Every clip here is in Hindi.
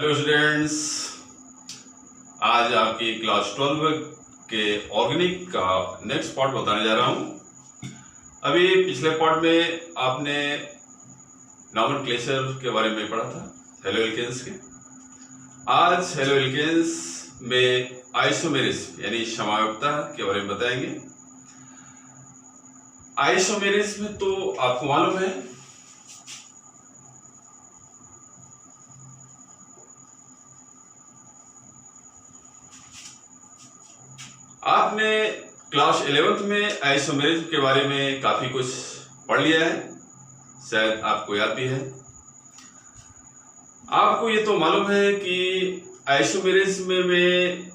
हेलो स्टूडेंट्स, आज आपकी क्लास 12 के ऑर्गेनिक का नेक्स्ट पार्ट बताने जा रहा हूं। अभी पिछले पार्ट में आपने नॉमेनक्लेचर के बारे में पढ़ा था, हेलो एल्केन्स के। आज हेलो एल्केन्स में आइसोमेरिज्म यानी समायोक्ता के बारे में बताएंगे। आइसोमेरिज्म तो आपको मालूम है, आपने क्लास 11th में आइसोमेरिज्म के बारे में काफी कुछ पढ़ लिया है, शायद आपको याद भी है। आपको ये तो मालूम है कि आइसोमेरिज्म में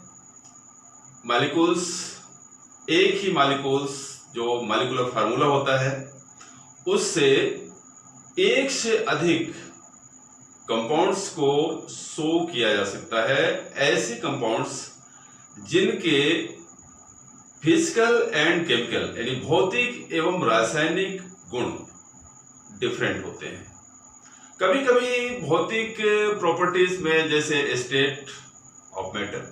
मॉलिक्यूल्स, एक ही मॉलिक्यूल्स जो मॉलिक्यूलर फार्मूला होता है उससे एक से अधिक कंपाउंड्स को शो किया जा सकता है। ऐसे कंपाउंड्स जिनके फिजिकल एंड केमिकल यानी भौतिक एवं रासायनिक गुण डिफरेंट होते हैं। कभी कभी भौतिक प्रॉपर्टीज में जैसे स्टेट ऑफ मैटर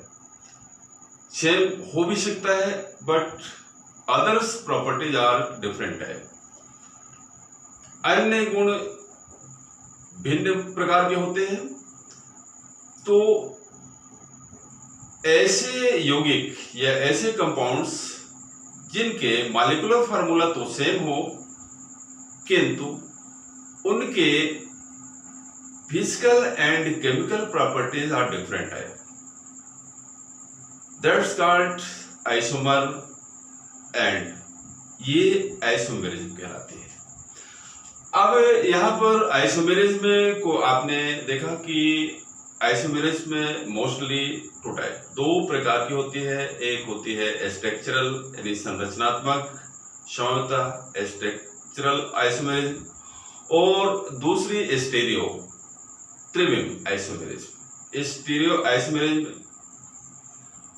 सेम हो भी सकता है, but others properties are different है। अन्य गुण भिन्न प्रकार के होते हैं। तो ऐसे यौगिक या ऐसे कंपाउंड्स जिनके मॉलिक्यूलर फार्मूला तो सेम हो किंतु उनके physical and chemical properties are different है, दैट्स कॉल्ड आइसोमर एंड ये आइसोमेरिज्म कहलाती है। अब यहाँ पर आइसोमेरिज्म को आपने देखा कि आइसोमेरिज्म में मोस्टली टू टाइप, दो प्रकार की होती है। एक होती है स्ट्रक्चरल यानी संरचनात्मक समायोक्ता, स्ट्रक्चरल आइसोमेरिज्म, और दूसरी स्टीरियो त्रिविम आइसोमेरिज्म, स्टीरियो आइसोमेरिज्म।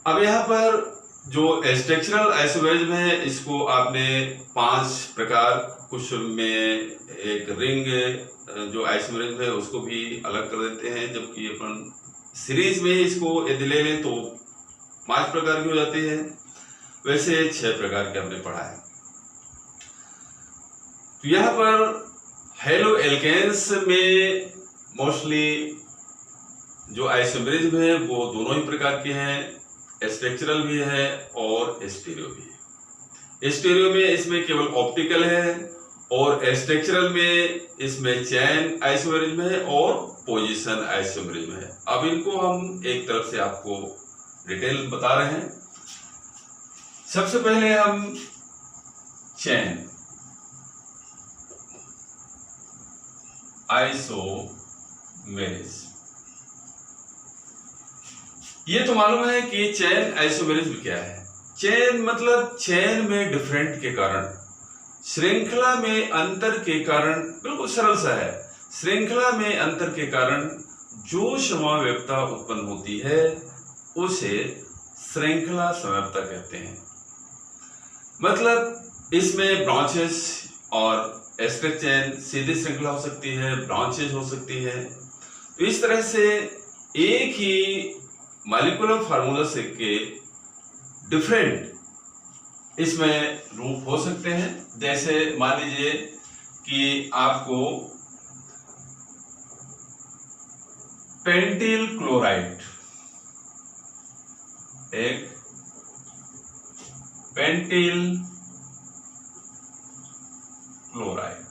अब यहाँ पर जो स्ट्रक्चरल आइसोमेरिज्म है इसको आपने 5 प्रकार, कुछ में एक रिंग जो आइसोमेरिज्म है उसको भी अलग कर देते हैं, जबकि अपन सीरीज में इसको यदि ले लें तो 5 प्रकार की हो जाती है। वैसे 6 प्रकार के हमने पढ़ा है। तो यहाँ पर हेलो एल्केन्स में मोस्टली जो आइसोमेरिज्म है वो दोनों ही प्रकार के हैं, स्ट्रक्चरल भी है और स्टीरियो भी है। स्टीरियो में इसमें केवल ऑप्टिकल है और स्ट्रक्चरल में इसमें चेन आइसोमेरिज्म है और पोजीशन आइसोमेरिज्म है। अब इनको हम एक तरफ से आपको डिटेल बता रहे हैं। सबसे पहले हम चेन आइसोमेरिज्म, ये तो मालूम है कि चेन आइसोमेरिज्म क्या है। चेन मतलब चेन में डिफरेंट के कारण, श्रृंखला में अंतर के कारण, बिल्कुल सरल सा है। श्रृंखला में अंतर के कारण जो समायोक्ता उत्पन्न होती है उसे श्रृंखला समायोक्ता कहते हैं। मतलब इसमें ब्रांचेस और एस्टर चेन सीधी श्रृंखला हो सकती है, ब्रांचेस हो सकती है। तो इस तरह से एक ही मॉलिक्यूलर फार्मूला से के डिफरेंट इसमें रूप हो सकते हैं। जैसे मान लीजिए कि आपको पेंटिल क्लोराइड, एक पेंटिल क्लोराइड,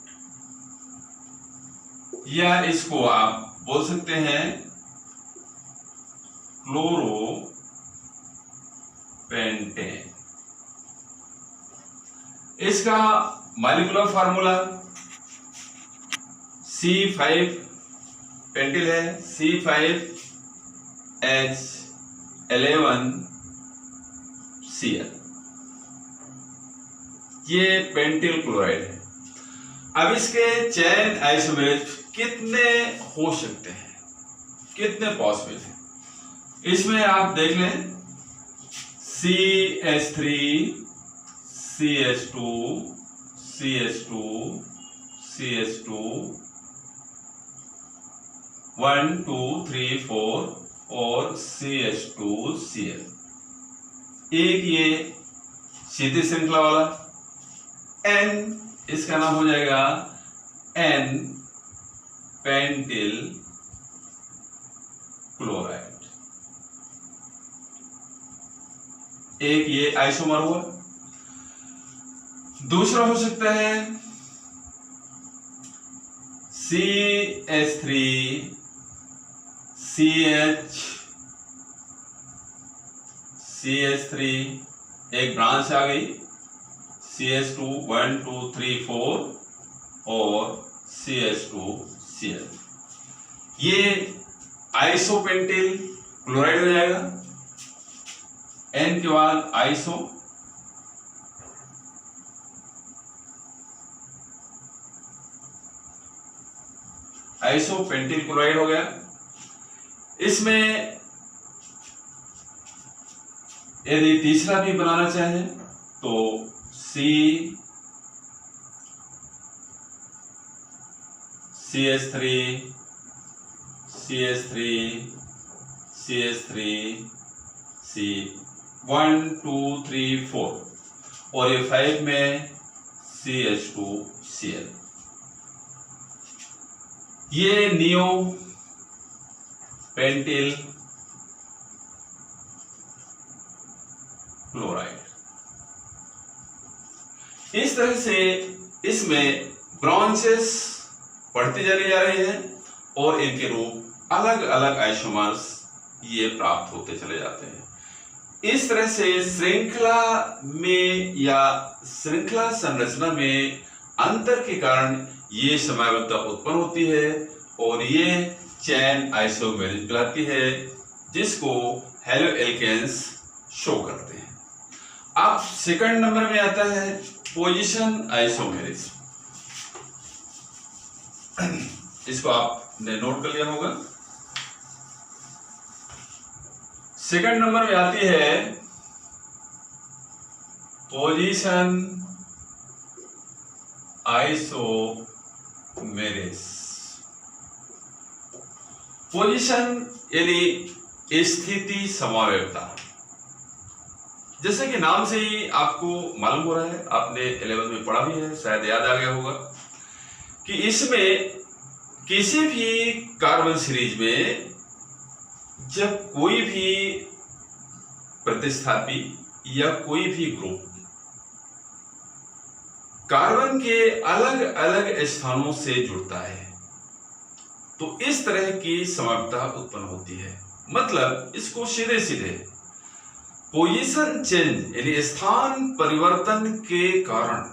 या इसको आप बोल सकते हैं क्लोरोपेंटेन। इसका मॉलिक्यूलर फार्मूला C5 पेंटिल है, C5H11Cl, ये पेंटिल क्लोराइड है। अब इसके चेन आइसोमेरिज्म कितने हो सकते हैं, कितने पॉसिबल है, इसमें आप देख लें CH3 CH2 CH2 CH2 1 2 3 4 और CH2Cl। एक ये सीधी श्रृंखला वाला N, इसका नाम हो जाएगा N पेंटिल क्लोराइड। एक ये आइसोमर हुआ। दूसरा हो सकता है CH3 CH3, एक ब्रांच आ गई CH2 1 2 3 4 और CH2Cl। ये आइसोपेंटिल क्लोराइड हो जाएगा। N के बाद आइसोपेंटिल क्लोराइड हो गया। इसमें यदि तीसरा भी बनाना चाहें तो CH3 C 1 2 3 4 और ये 5 में CH2Cl। ये नियो पेंटिल क्लोराइड। इस तरह से इसमें ब्रांचेस बढ़ती चली जा रही है और इनके रूप अलग अलग आइसोमर्स ये प्राप्त होते चले जाते हैं। इस तरह से श्रृंखला में या श्रृंखला संरचना में अंतर के कारण ये समयावता उत्पन्न होती है और ये चैन आइसोमेरिज कहलाती है, जिसको हेलो एल्केन्स शो करते हैं। अब सेकंड नंबर में आता है पोजीशन आइसोमेरिज। इसको आपने नोट कर लिया होगा। सेकंड नंबर में आती है पोजीशन आइसोमेरिज। पोजीशन यानी स्थिति समावेशता। जैसे कि नाम से ही आपको मालूम हो रहा है, आपने 11th में पढ़ा भी है, शायद याद आ गया होगा कि इसमें किसी भी कार्बन सीरीज में जब कोई भी प्रतिस्थापी या कोई भी ग्रुप कार्बन के अलग अलग स्थानों से जुड़ता है तो इस तरह की समानता उत्पन्न होती है। मतलब इसको सीधे सीधे पोजीशन चेंज यानी स्थान परिवर्तन के कारण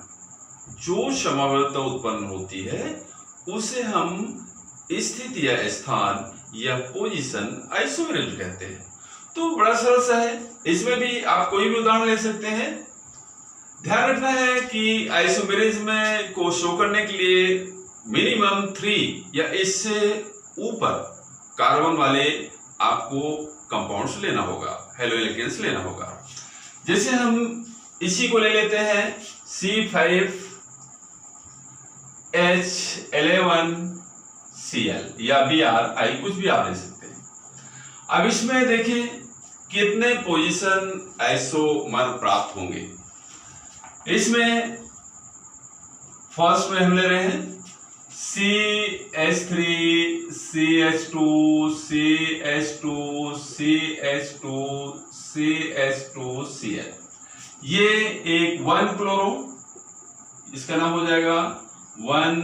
जो समानता उत्पन्न होती है उसे हम स्थिति या स्थान या पोजीशन आइसोमेरिज कहते हैं। तो बड़ा सरल सा है, इसमें भी आप कोई भी उदाहरण ले सकते हैं। ध्यान रखना है कि आइसोमेरिज में को शो करने के लिए मिनिमम 3 या इससे ऊपर कार्बन वाले आपको कंपाउंड्स लेना होगा, हेलो एल्केन्स लेना होगा। जैसे हम इसी को ले लेते हैं C5H11Cl या Br, कुछ भी आप ले सकते हैं। अब इसमें देखिए कितने पोजीशन आइसोमर प्राप्त होंगे। इसमें फर्स्ट में हम ले रहे हैं CH3 CH2 CH2 CH2 CH2Cl। ये एक 1 क्लोरो, इसका नाम हो जाएगा 1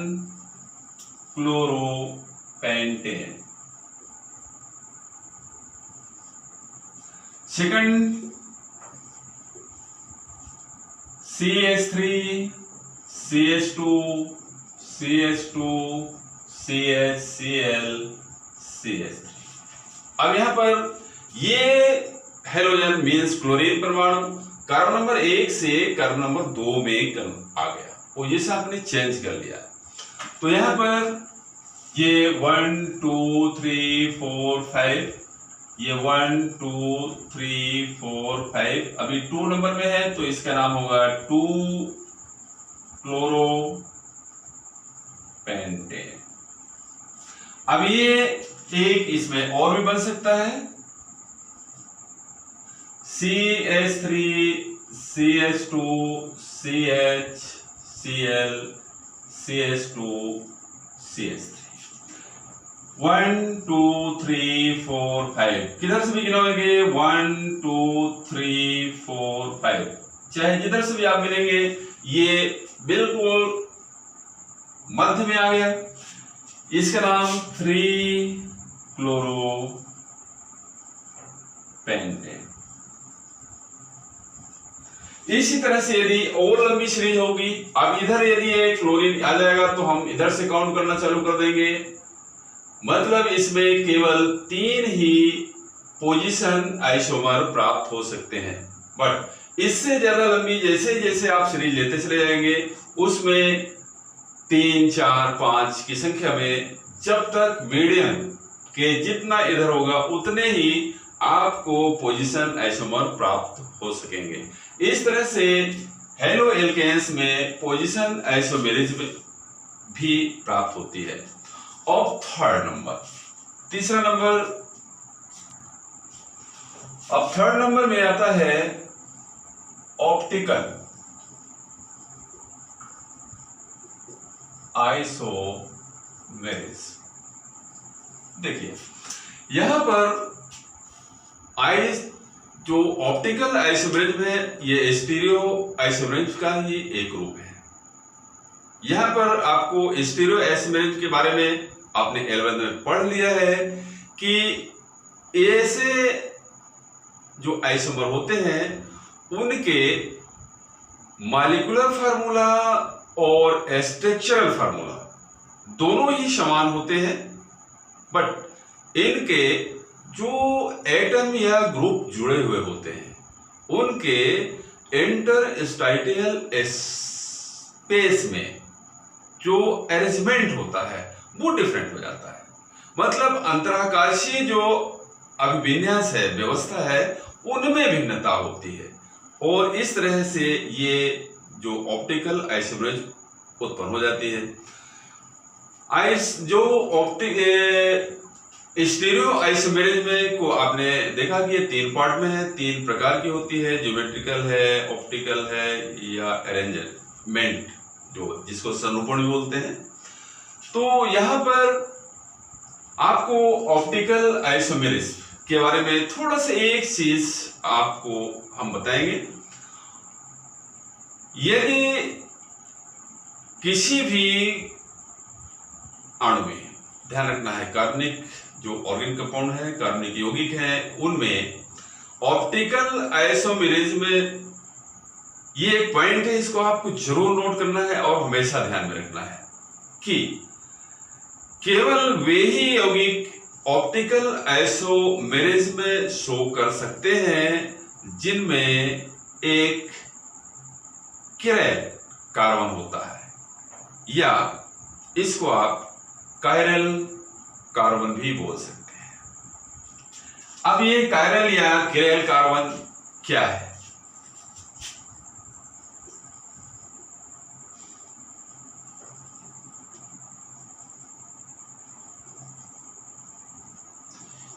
क्लोरोपेंटेन। Second CH3 CH2 CH2 CHCl CH3। अब यहां पर ये हेलोजन मीन्स क्लोरीन परमाणु कार्बन नंबर 1 से कार्बन नंबर 2 में आ गया, पोजीशन आपने चेंज कर लिया। तो यहां पर ये 1 2 3 4 5, ये 1 2 3 4 5 अभी 2 नंबर में है तो इसका नाम होगा 2 क्लोरोपेंटेन। अब ये एक इसमें और भी बन सकता है CH3 CH2 CH Cl CH2 CH3 1 2 3 4 5 किधर से भी गिनोगे 1 2 3 4 5 चाहे जिधर से भी आप गिनेंगे ये बिल्कुल मध्य में आ गया। इसका नाम 3 क्लोरोपेंटेन। इसी तरह से यदि और लंबी सीरीज होगी, अब इधर यदि ये क्लोरीन आ जाएगा तो हम इधर से काउंट करना चालू कर देंगे, मतलब इसमें केवल 3 ही पोजीशन आइसोमर प्राप्त हो सकते हैं। बट इससे ज्यादा लंबी जैसे जैसे आप सीरीज लेते चले जाएंगे उसमें 3 4 5 की संख्या में, जब तक मीडियम के जितना इधर होगा उतने ही आपको पोजीशन आइसोमर प्राप्त हो सकेंगे। इस तरह से हेलो एल्केन्स में पोजीशन आइसोमेरिज्म भी प्राप्त होती है। अब थर्ड नंबर, तीसरा नंबर, अब थर्ड नंबर में आता है ऑप्टिकल आइसोमेरिज्म। देखिए यहां पर जो ऑप्टिकल आइसोमेरिज्म है ये स्टीरियो आइसोमेरिज्म का ही एक रूप है। यहां पर आपको स्टीरियो आइसोमेरिज्म के बारे में आपने L1 में पढ़ लिया है कि ऐसे जो आइसोमर होते हैं उनके मॉलिक्यूलर फार्मूला और स्ट्रक्चरल फार्मूला दोनों ही समान होते हैं, बट इनके जो एटम या ग्रुप जुड़े हुए होते हैं उनके इंटरस्टाइटियल स्पेस में जो अरेंजमेंट होता है वो डिफरेंट हो जाता है। मतलब अंतराकाशीय जो अभिविन्यास है, व्यवस्था है, उनमें भिन्नता होती है और इस तरह से ये जो ऑप्टिकल आइसोमेरिज्म उत्पन्न हो जाती है। स्टीरियो आइसोमेरिज्म को आपने देखा कि ये 3 पार्ट में है, 3 प्रकार की होती है, ज्योमेट्रिकल है, ऑप्टिकल है या अरेंजमेंट जो जिसको सन्रूपण भी बोलते हैं। तो यहां पर आपको ऑप्टिकल आइसोमेरिज्म के बारे में थोड़ा सा एक चीज आपको हम बताएंगे। यदि किसी भी अणु में ध्यान रखना है, कार्बनिक जो ऑर्गेनिक कंपाउंड है, कार्बनिक यौगिक है, उनमें ऑप्टिकल आइसोमेरिज्म ये एक पॉइंट है, इसको आपको जरूर नोट करना है और हमेशा ध्यान में रखना है कि केवल वे ही यौगिक ऑप्टिकल आइसोमेरिज्म शो कर सकते हैं जिनमें एक किरैल कार्बन होता है या इसको आप कायरल कार्बन भी बोल सकते हैं। अब ये कायरल या किरैल कार्बन क्या है?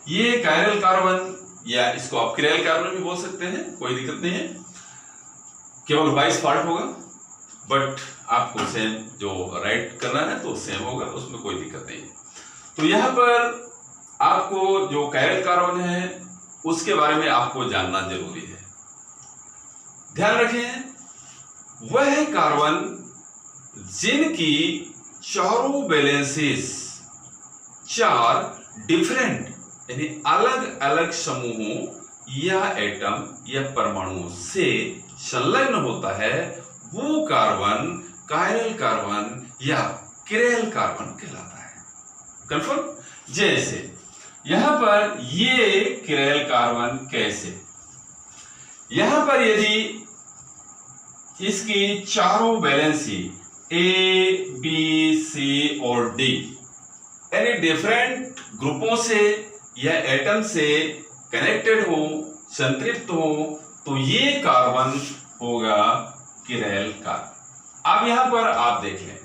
ये कायरल कार्बन या इसको आप किरैल कार्बन भी बोल सकते हैं, कोई दिक्कत नहीं है। केवल 22 पार्ट होगा, बट आपको सेम जो राइट करना है तो सेम होगा, उसमें कोई दिक्कत नहीं है। तो यहां पर आपको जो कायरल कार्बन है उसके बारे में आपको जानना जरूरी है। ध्यान रखें, वह कार्बन जिनकी चारों वैलेंसीज 4 डिफरेंट यानी अलग अलग समूहों या एटम या परमाणुओं से संलग्न होता है, वो कार्बन कायरल कार्बन या किरैल कार्बन कहलाता है। कंफर्म? जैसे यहां पर ये किरैल कार्बन कैसे, यहां पर यदि इसकी चारों वैलेंसी A, B, C और D यानी डिफरेंट ग्रुपों से या एटम से कनेक्टेड हो, संतृप्त हो, तो ये कार्बन होगा किरैल कार्बन। अब यहां पर आप देख लें,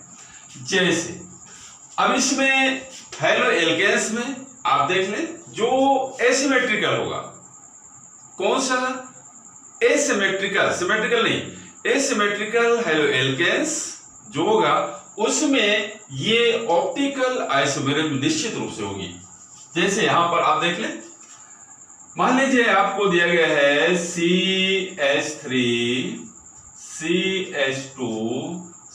जैसे अब इसमें हेलो एल्केन्स में आप देख लें जो एसिमेट्रिकल होगा, कौन सा? एसिमेट्रिकल, सिमेट्रिकल नहीं, एसिमेट्रिकल हेलोएल्केन्स जो होगा उसमें ये ऑप्टिकल आइसोमेरिज्म निश्चित रूप से होगी। जैसे यहां पर आप देख लें, मान लीजिए आपको दिया गया है CH3 CH2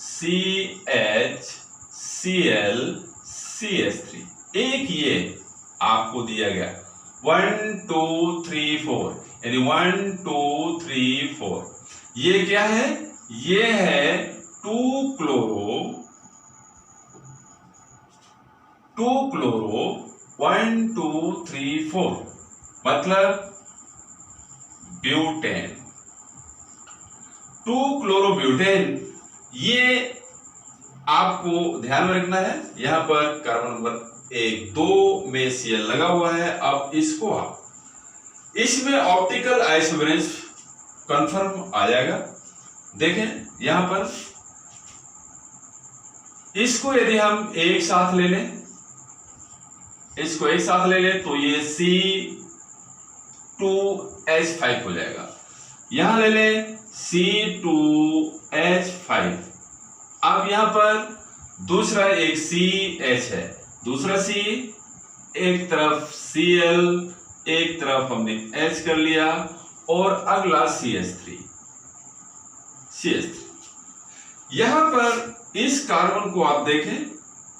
CH Cl CH3, एक ये आपको दिया गया 1 2 3 4, यानी 1 2 3 4। ये क्या है? ये है 2 क्लोरो 1 2 3 4, मतलब ब्यूटेन, 2 क्लोरोब्यूटेन। ये आपको ध्यान में रखना है। यहां पर कार्बन नंबर 1 2 में Cl लगा हुआ है। अब इसको आप इसमें ऑप्टिकल आइसोमेरिज्म कंफर्म आ जाएगा। देखें यहां पर इसको यदि हम एक साथ ले लें, इसको एक साथ ले लें तो ये C2H5 हो जाएगा। यहां ले लें C2H5। अब यहां पर दूसरा एक CH है, दूसरा C, एक तरफ Cl, एक तरफ हमने H कर लिया, और अगला CH3। यहां पर इस कार्बन को आप देखें,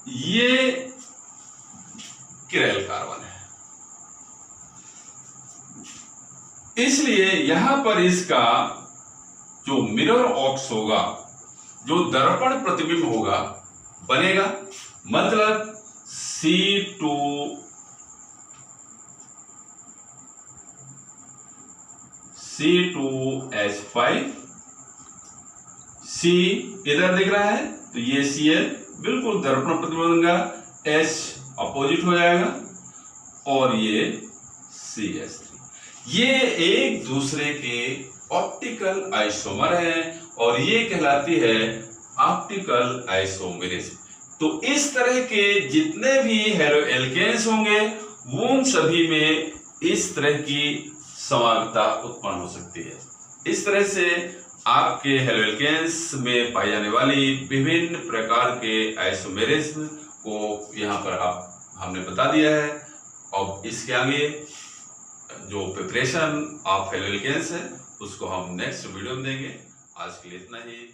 ये किरैल कार्बन है, इसलिए यहां पर इसका जो मिरर ऑक्स होगा, जो दर्पण प्रतिबिंब होगा, बनेगा। मतलब C2H5, C इधर दिख रहा है तो ये Cl बिल्कुल दर्पण प्रतिबिंब बनेगा, H अपोजिट हो जाएगा, और ये CH3। ये एक दूसरे के ऑप्टिकल आइसोमर है और ये कहलाती है ऑप्टिकल आइसोमेरिज्म। तो इस तरह के जितने भी हेलोएल्केन्स होंगे उन सभी में इस तरह की समानता उत्पन्न हो सकती है। इस तरह से आपके हेलोएल्केन्स में पाई जाने वाली विभिन्न प्रकार के आइसोमेरिज्म को यहाँ पर हमने बता दिया है। अब इसके आगे जो प्रिपरेशन ऑफ हेलोएल्केन्स है उसको हम नेक्स्ट वीडियो में देंगे। आज के लिए इतना ही।